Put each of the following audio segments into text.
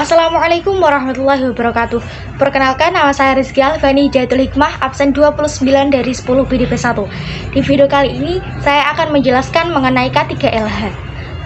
Assalamualaikum warahmatullahi wabarakatuh. Perkenalkan, nama saya Rizky Alvani Hidayatul Hikmah, absen 29 dari 10 BDP 1. Di video kali ini, saya akan menjelaskan mengenai K3LH.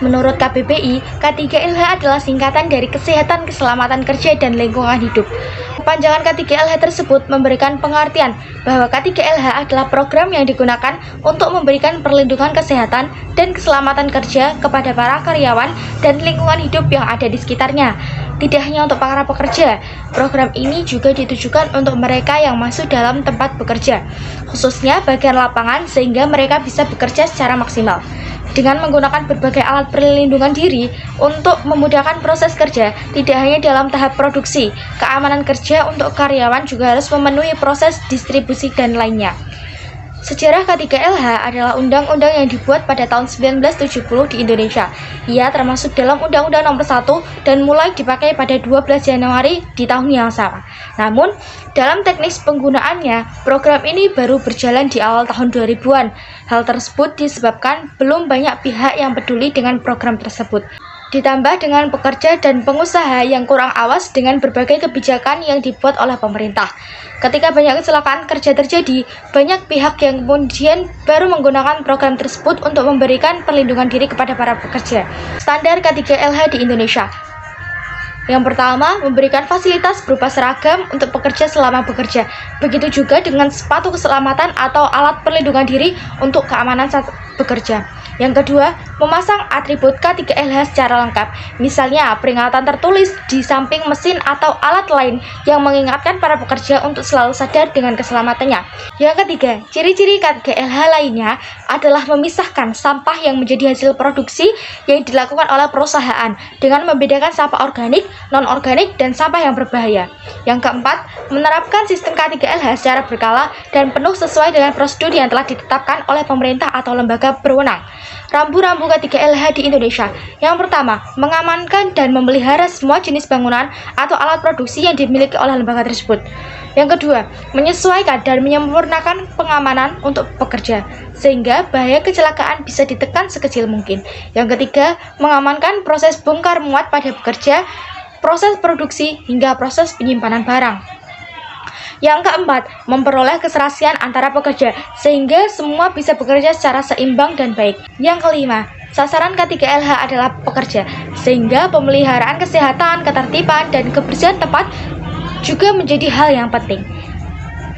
Menurut KBBI, K3LH adalah singkatan dari Kesehatan, Keselamatan Kerja, dan Lingkungan Hidup. Kepanjangan K3LH tersebut memberikan pengertian bahwa K3LH adalah program yang digunakan untuk memberikan perlindungan kesehatan dan keselamatan kerja kepada para karyawan dan lingkungan hidup yang ada di sekitarnya. Tidak hanya untuk para pekerja, program ini juga ditujukan untuk mereka yang masuk dalam tempat bekerja, khususnya bagian lapangan, sehingga mereka bisa bekerja secara maksimal. Dengan menggunakan berbagai alat perlindungan diri untuk memudahkan proses kerja, tidak hanya dalam tahap produksi, keamanan kerja untuk karyawan juga harus memenuhi proses distribusi dan lainnya. Sejarah K3LH adalah undang-undang yang dibuat pada tahun 1970 di Indonesia. Ia termasuk dalam Undang-Undang Nomor 1 dan mulai dipakai pada 12 Januari di tahun yang sama. Namun, dalam teknis penggunaannya, program ini baru berjalan di awal tahun 2000-an. Hal tersebut disebabkan belum banyak pihak yang peduli dengan program tersebut. Ditambah dengan pekerja dan pengusaha yang kurang awas dengan berbagai kebijakan yang dibuat oleh pemerintah. Ketika banyak kecelakaan kerja terjadi, banyak pihak yang kemudian baru menggunakan program tersebut untuk memberikan perlindungan diri kepada para pekerja. Standar K3LH di Indonesia. Yang pertama, memberikan fasilitas berupa seragam untuk pekerja selama bekerja. Begitu juga dengan sepatu keselamatan atau alat perlindungan diri untuk keamanan saat bekerja. Yang kedua, memasang atribut K3LH secara lengkap, misalnya peringatan tertulis di samping mesin atau alat lain yang mengingatkan para pekerja untuk selalu sadar dengan keselamatannya. Yang ketiga, ciri-ciri K3LH lainnya adalah memisahkan sampah yang menjadi hasil produksi yang dilakukan oleh perusahaan dengan membedakan sampah organik, non-organik, dan sampah yang berbahaya. Yang keempat, menerapkan sistem K3LH secara berkala dan penuh sesuai dengan prosedur yang telah ditetapkan oleh pemerintah atau lembaga berwenang. Rambu-rambu K3LH di Indonesia. Yang pertama, mengamankan dan memelihara semua jenis bangunan atau alat produksi yang dimiliki oleh lembaga tersebut. Yang kedua, menyesuaikan dan menyempurnakan pengamanan untuk pekerja, sehingga bahaya kecelakaan bisa ditekan sekecil mungkin. Yang ketiga, mengamankan proses bongkar muat pada pekerja, proses produksi, hingga proses penyimpanan barang. Yang keempat, memperoleh keserasian antara pekerja, sehingga semua bisa bekerja secara seimbang dan baik. Yang kelima, sasaran K3LH adalah pekerja, sehingga pemeliharaan kesehatan, ketertiban, dan kebersihan tempat juga menjadi hal yang penting.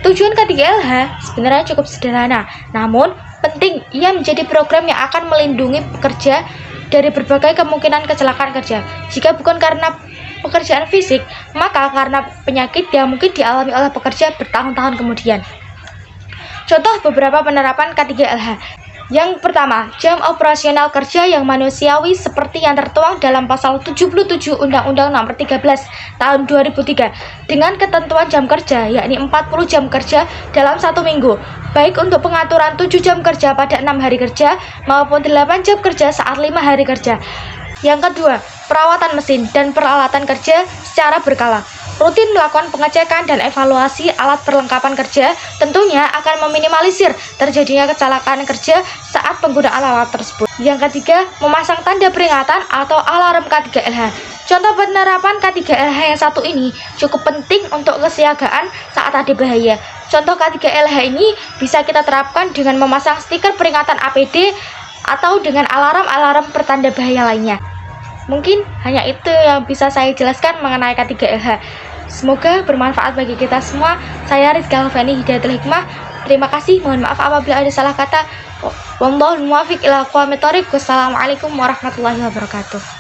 Tujuan K3LH sebenarnya cukup sederhana, namun penting ia menjadi program yang akan melindungi pekerja dari berbagai kemungkinan kecelakaan kerja. Jika bukan karena pekerjaan fisik, maka karena penyakit yang mungkin dialami oleh pekerja bertahun-tahun kemudian. Contoh beberapa penerapan K3LH. Yang pertama, jam operasional kerja yang manusiawi seperti yang tertuang dalam pasal 77 Undang-Undang Nomor 13 tahun 2003 dengan ketentuan jam kerja yakni 40 jam kerja dalam 1 minggu, baik untuk pengaturan 7 jam kerja pada 6 hari kerja maupun 8 jam kerja saat 5 hari kerja. Yang kedua, perawatan mesin dan peralatan kerja secara berkala. Rutin melakukan pengecekan dan evaluasi alat perlengkapan kerja tentunya akan meminimalisir terjadinya kecelakaan kerja saat penggunaan alat tersebut. Yang ketiga, memasang tanda peringatan atau alarm K3LH. Contoh penerapan K3LH yang satu ini cukup penting untuk kesiagaan saat ada bahaya. Contoh K3LH ini bisa kita terapkan dengan memasang stiker peringatan APD atau dengan alarm-alarm pertanda bahaya lainnya. Mungkin hanya itu yang bisa saya jelaskan mengenai K3LH. Semoga bermanfaat bagi kita semua. Saya Rizky Alvani Hidayatul Hikmah. Terima kasih. Mohon maaf apabila ada salah kata. Wallahul muwaffiq ila aqwamit thoriq. Wassalamualaikum warahmatullahi wabarakatuh.